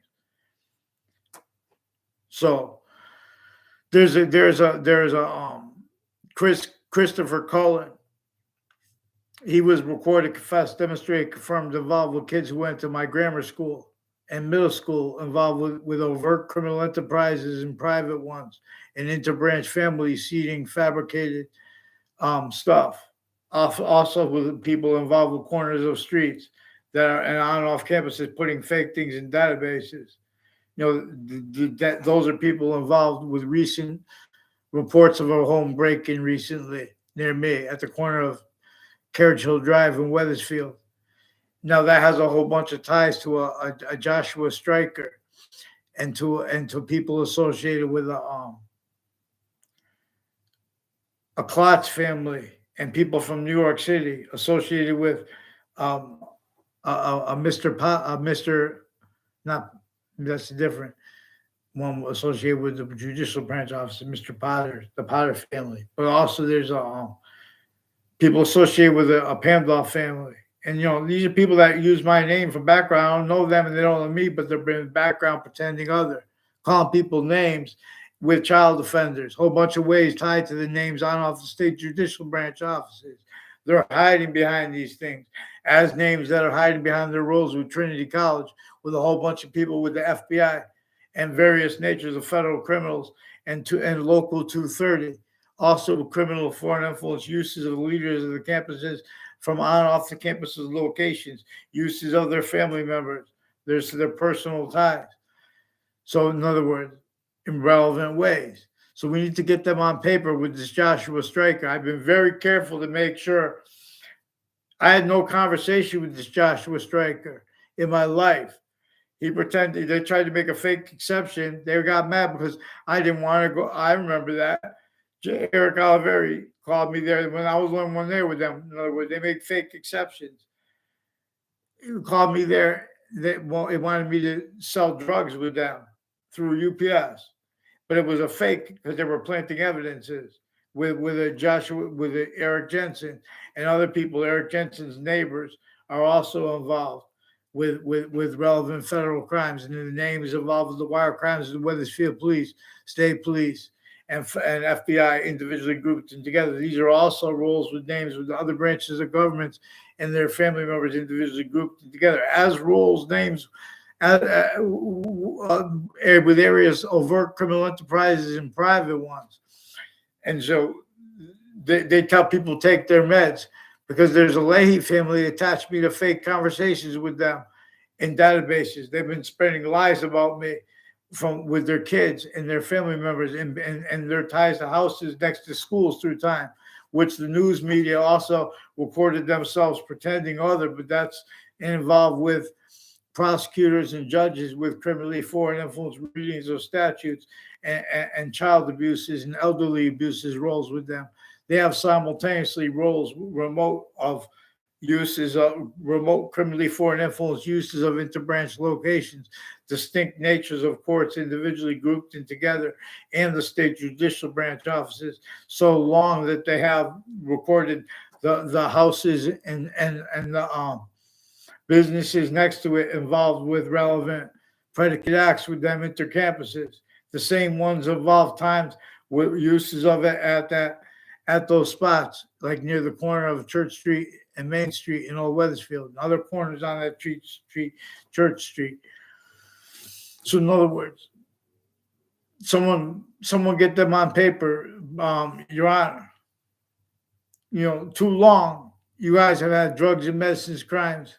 So there's a Christopher Cullen. He was recorded, confessed, demonstrated, confirmed, involved with kids who went to my grammar school and middle school, involved with overt criminal enterprises and private ones, and interbranch families seeding fabricated stuff. Also with people involved with corners of streets that are and on and off campuses putting fake things in databases. Those are people involved with recent reports of a home break-in recently near me at the corner of Carriage Hill Drive in Wethersfield. Now that has a whole bunch of ties to a Joshua Stryker and to people associated with a Klotz family and people from New York City associated with that's different one associated with the judicial branch officer, Mr. Potter, the Potter family. But also there's people associated with a Pamdolf family. And, these are people that use my name for background. I don't know them and they don't know me, but they're in the background pretending other, calling people names with child offenders, whole bunch of ways tied to the names on off the state judicial branch offices. They're hiding behind these things as names that are hiding behind their roles with Trinity College, with a whole bunch of people with the FBI and various natures of federal criminals and local 230. Also criminal foreign influence uses of the leaders of the campuses from on off the campuses locations, uses of their family members, their personal ties. So in other words, in relevant ways. So we need to get them on paper with this Joshua Stryker. I've been very careful to make sure I had no conversation with this Joshua Stryker in my life. He pretended, they tried to make a fake exception. They got mad because I didn't want to go. I remember that. Eric Oliveri called me there when I was the only one there with them. In other words, they make fake exceptions. He called me there. They wanted me to sell drugs with them through UPS. But it was a fake because they were planting evidences with Eric Jensen and other people. Eric Jensen's neighbors are also involved with relevant federal crimes, and the names involved with the wire crimes of the Wethersfield Police, State Police, and FBI individually grouped together. These are also roles with names with the other branches of government and their family members individually grouped together as roles, names with areas overt criminal enterprises and private ones. And so they tell people take their meds because there's a Leahy family attached me to fake conversations with them in databases. They've been spreading lies about me with their kids and their family members and their ties to houses next to schools through time, which the news media also recorded themselves pretending other, but that's involved with prosecutors and judges with criminally foreign influence readings of statutes and child abuses and elderly abuses roles with them. they have simultaneously roles remote of uses of remote criminally foreign influence uses of interbranch locations, distinct natures of courts individually grouped and together, and the state judicial branch offices, so long that they have recorded the houses and the businesses next to it involved with relevant predicate acts with them intercampuses. The same ones involved times with uses of it at those spots, like near the corner of Church Street and Main Street in Old Wethersfield, and other corners on that street, Church Street. So in other words, someone get them on paper, Your Honor. Too long, you guys have had drugs and medicines crimes,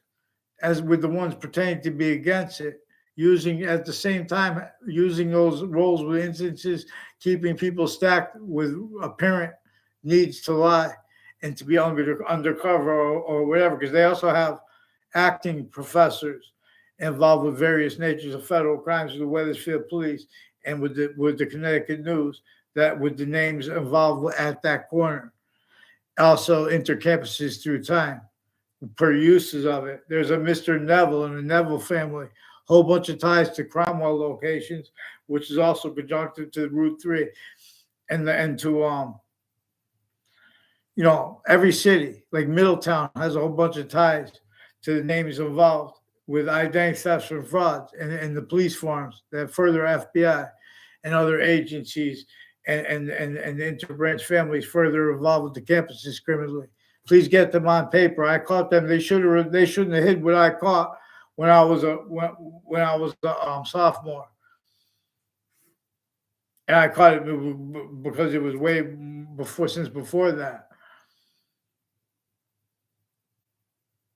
as with the ones pertaining to be against it, using at the same time, using those roles with instances, keeping people stacked with apparent needs to lie and to be undercover or whatever, because they also have acting professors involved with various natures of federal crimes with the Wethersfield Police and with the Connecticut News, that with the names involved at that corner. Also intercampuses through time per uses of it. There's a Mr. Neville and the Neville family, whole bunch of ties to Cromwell locations, which is also conjunctive to Route 3 and to every city, like Middletown has a whole bunch of ties to the names involved with identity thefts and frauds and the police forms that further FBI and other agencies and interbranch families further involved with the campuses criminally. Please get them on paper. I caught them. They shouldn't have hid what I caught when I was a sophomore. And I caught it because it was way before that.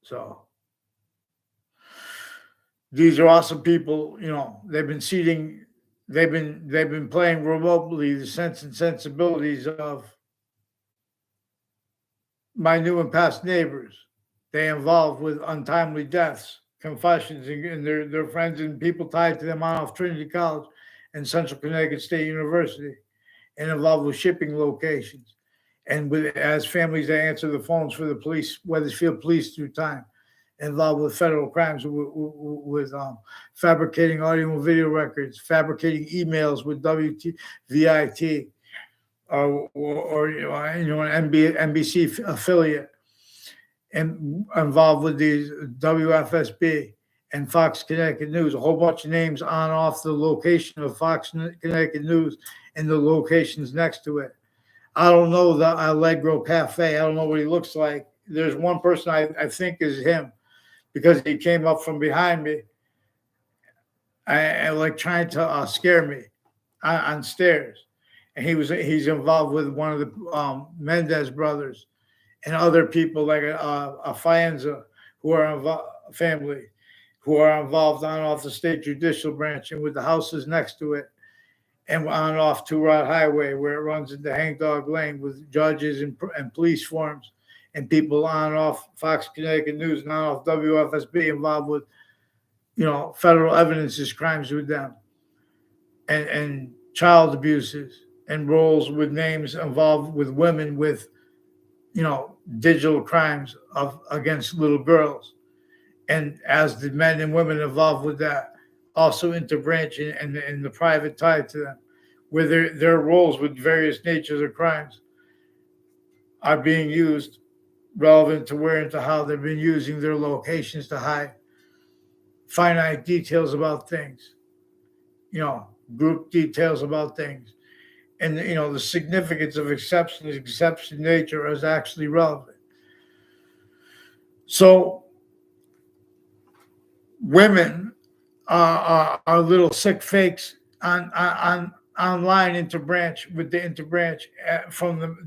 So these are awesome people. They've been playing remotely the sense and sensibilities of my new and past neighbors. They involved with untimely deaths, confessions, and their friends and people tied to them on off Trinity College and Central Connecticut State University, and involved with shipping locations, and as families that answer the phones for the police, Wethersfield Police through time, involved with federal crimes with fabricating audio and video records, fabricating emails with WVIT, or an NBC affiliate, and involved with these WFSB and Fox Connecticut News, a whole bunch of names on off the location of Fox Connecticut News and the locations next to it. I don't know the Allegro Cafe. I don't know what he looks like. There's one person I think is him, because he came up from behind me, and like trying to scare me on stairs. And he's involved with one of the Mendez brothers and other people like a Faenza who are family who are involved on off the state judicial branch and with the houses next to it, and on off Two Rod Highway where it runs into Hangdog Lane with judges and police forms and people on off Fox Connecticut News and on off WFSB involved with federal evidences crimes with them, and child abuses and roles with names involved with women with digital crimes against little girls, and as the men and women involved with that also interbranch and the private tie to them, where their roles with various natures of crimes are being used relevant to where and to how they've been using their locations to hide finite details about things, group details about things. And, the significance of exception nature is actually relevant. So women are little sick fakes on online interbranch with the interbranch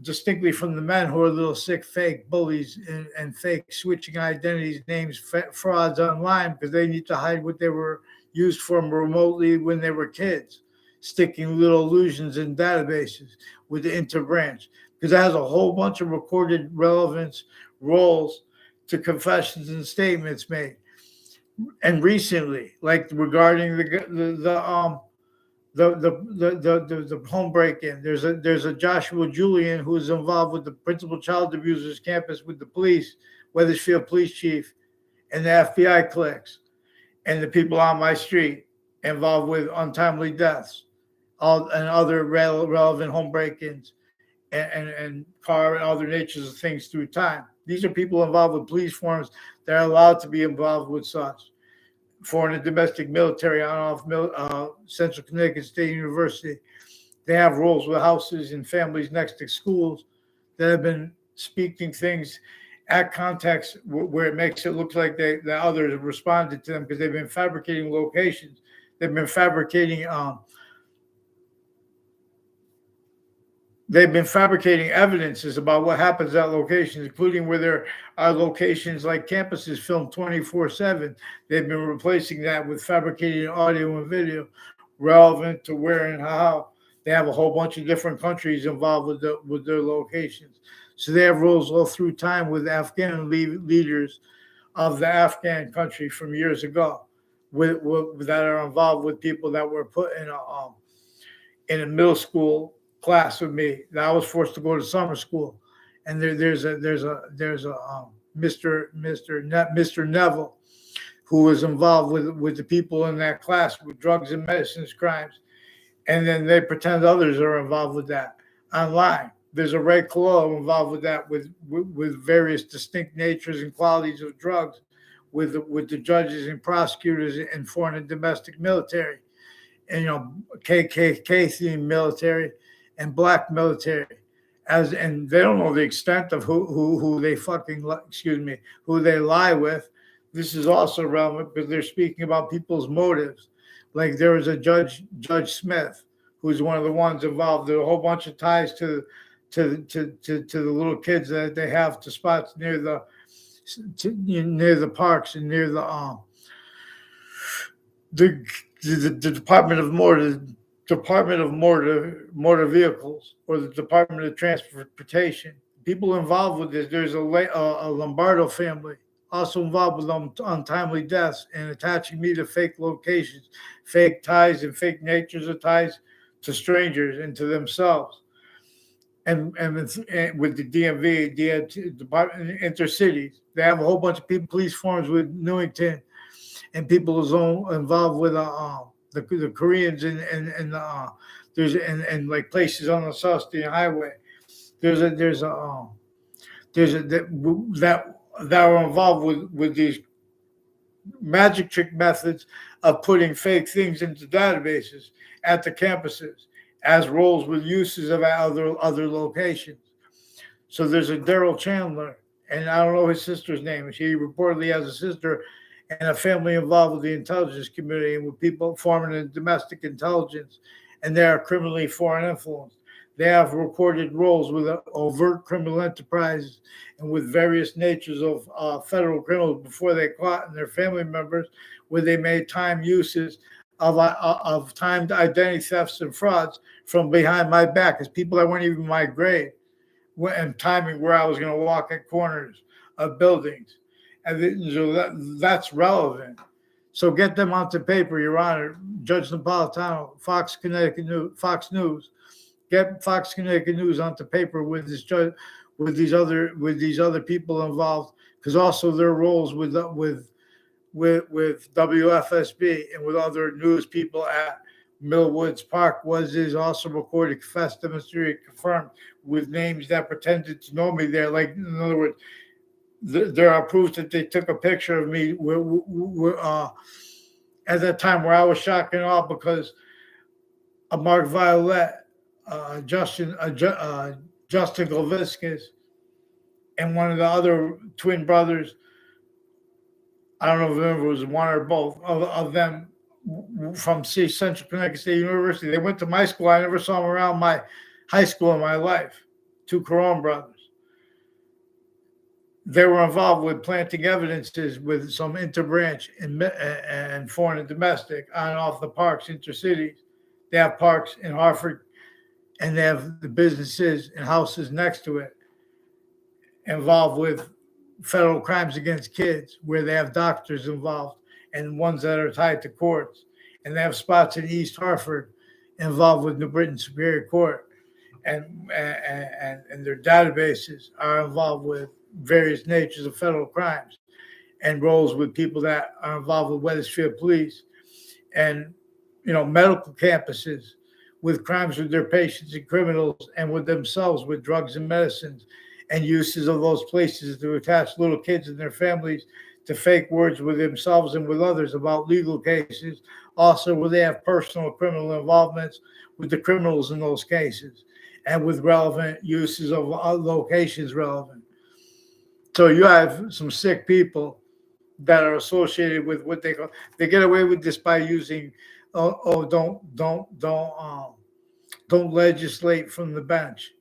distinctly from the men who are little sick fake bullies and fake switching identities, names, frauds online because they need to hide what they were used for remotely when they were kids, sticking little illusions in databases with the interbranch because it has a whole bunch of recorded relevance roles to confessions and statements made. And recently, like regarding the the home break-in. There's a Joshua Julian who is involved with the principal child abusers campus with the police, Wethersfield police chief, and the FBI clicks, and the people on my street involved with untimely deaths, all and other relevant home break-ins and car and other natures of things through time. These are people involved with police forms that are allowed to be involved with such. Foreign and domestic military on off Central Connecticut State University. They have roles with houses and families next to schools that have been speaking things at context where it makes it look like the others have responded to them because they've been fabricating locations. They've been fabricating evidences about what happens at locations, including where there are locations like campuses filmed 24/7. They've been replacing that with fabricating audio and video relevant to where and how. They have a whole bunch of different countries involved with their locations. So they have roles all through time with Afghan leaders of the Afghan country from years ago that are involved with people that were put in a middle school class with me that I was forced to go to summer school, and there's a Mr. Neville who was involved with the people in that class with drugs and medicines crimes, and then they pretend others are involved with that online. There's a Ray Colillo involved with that with various distinct natures and qualities of drugs with the judges and prosecutors in foreign and domestic military, and KKK themed military and black military, and they don't know the extent of who they who they lie with. This is also relevant because they're speaking about people's motives. Like there was a Judge Smith, who's one of the ones involved. There are a whole bunch of ties to the little kids that they have to spots near the parks and near the Department of Motor Vehicles or the Department of Transportation. People involved with this. There's a Lombardo family also involved with untimely deaths and attaching me to fake locations, fake ties, and fake natures of ties to strangers and to themselves. And with the DMV, Department Intercities, they have a whole bunch of people, police forms with Newington, and people involved with the Koreans and there's and like places on the South State Highway. There's a that are involved with these magic trick methods of putting fake things into databases at the campuses as roles with uses of other locations. So there's a Daryl Chandler, and I don't know his sister's name. She reportedly has a sister and a family involved with the intelligence community and with people foreign and domestic intelligence, and they are criminally foreign influenced. They have reported roles with overt criminal enterprises and with various natures of federal criminals before they caught and their family members, where they made time uses of timed identity thefts and frauds from behind my back as people that weren't even my grade, and timing where I was going to walk at corners of buildings. And so that's relevant. So get them onto paper, Your Honor. Judge Napolitano, Fox News. Get Fox Connecticut News onto paper with this judge, with these other people involved, because also their roles with WFSB and with other news people at Millwoods Park is also recorded, confessed, demonstrated, confirmed with names that pretended to know me there. Like, in other words, there are proofs that they took a picture of me at that time where I was shocked and awe because of Mark Violet, Justin Golviskis, and one of the other twin brothers. I don't know if it was one or both of them from Central Connecticut State University. They went to my school. I never saw them around my high school in my life. Two Caron brothers. They were involved with planting evidences with some interbranch and foreign and domestic on and off the parks, intercities. They have parks in Hartford, and they have the businesses and houses next to it involved with federal crimes against kids, where they have doctors involved and ones that are tied to courts. And they have spots in East Hartford involved with New Britain Superior Court, and their databases are involved with various natures of federal crimes, and roles with people that are involved with Wethersfield Police, and medical campuses with crimes with their patients and criminals, and with themselves with drugs and medicines, and uses of those places to attach little kids and their families to fake words with themselves and with others about legal cases, also where they have personal criminal involvements with the criminals in those cases, and with relevant uses of locations relevant. So you have some sick people that are associated with what they get away with this by using don't legislate from the bench.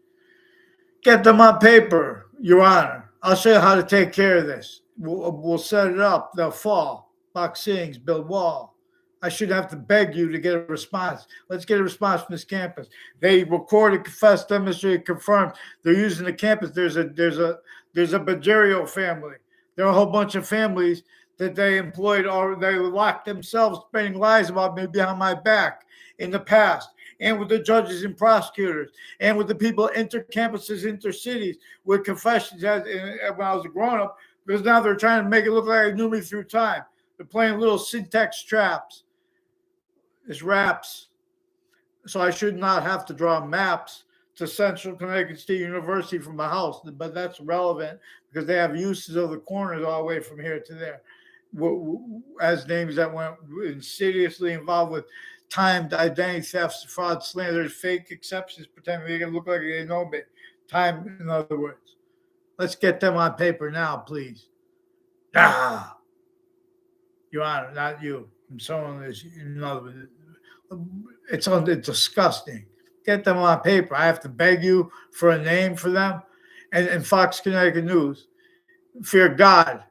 Get them on paper, Your Honor. I'll show you how to take care of this. We'll set it up. They'll fall. Box Sings, build wall. I should have to beg you to get a response. Let's get a response from this campus. They recorded, confessed, demonstrated, confirmed. They're using the campus. There's a Bajerio family. There are a whole bunch of families that they employed, or they locked themselves, spreading lies about me behind my back in the past, and with the judges and prosecutors, and with the people inter-campuses, inter-cities, with confessions when I was a grown-up, because now they're trying to make it look like I knew me through time. They're playing little syntax traps. It's raps. So I should not have to draw maps to Central Connecticut State University from my house, but that's relevant because they have uses of the corners all the way from here to there, as names that went insidiously involved with timed identity thefts, fraud, slanders, fake exceptions, pretending they can look like they know me. Time, in other words. Let's get them on paper now, please. Your Honor, not you. Someone is, in other words, it's disgusting. Get them on paper. I have to beg you for a name for them. And Fox Connecticut News, fear God.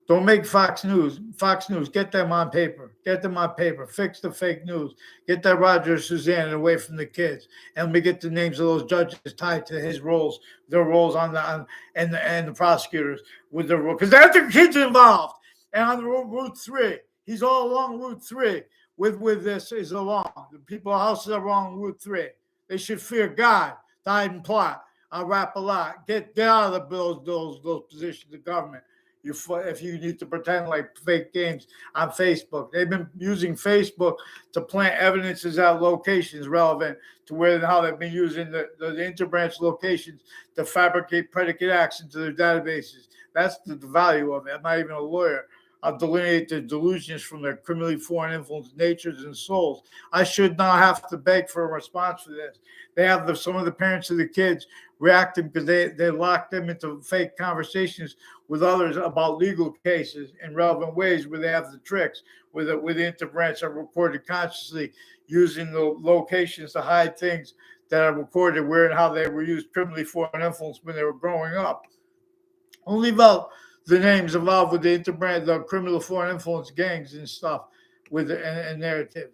Don't make Fox News. Fox News, get them on paper. Get them on paper. Fix the fake news. Get that Roger Suzanne away from the kids. And let me get the names of those judges tied to his roles, their roles and the prosecutors with their role. Because there's the kids involved. And on the Route 3, he's all along Route 3 with this is along. The people's houses are along Route 3. They should fear God, hide and plot. I'll rap a lot. Get out of those positions of government. If you need to pretend like fake games on Facebook. They've been using Facebook to plant evidences at locations relevant to where and how they've been using the interbranch locations to fabricate predicate acts into their databases. That's the value of it. I'm not even a lawyer. I'll delineate the delusions from their criminally foreign influence natures and souls. I should not have to beg for a response for this. They have some of the parents of the kids reacting because they locked them into fake conversations with others about legal cases in relevant ways where they have the tricks with interbranch are recorded consciously using the locations to hide things that are recorded where and how they were used criminally foreign influence when they were growing up. Only about the names involved with the criminal foreign influence gangs and stuff and narratives.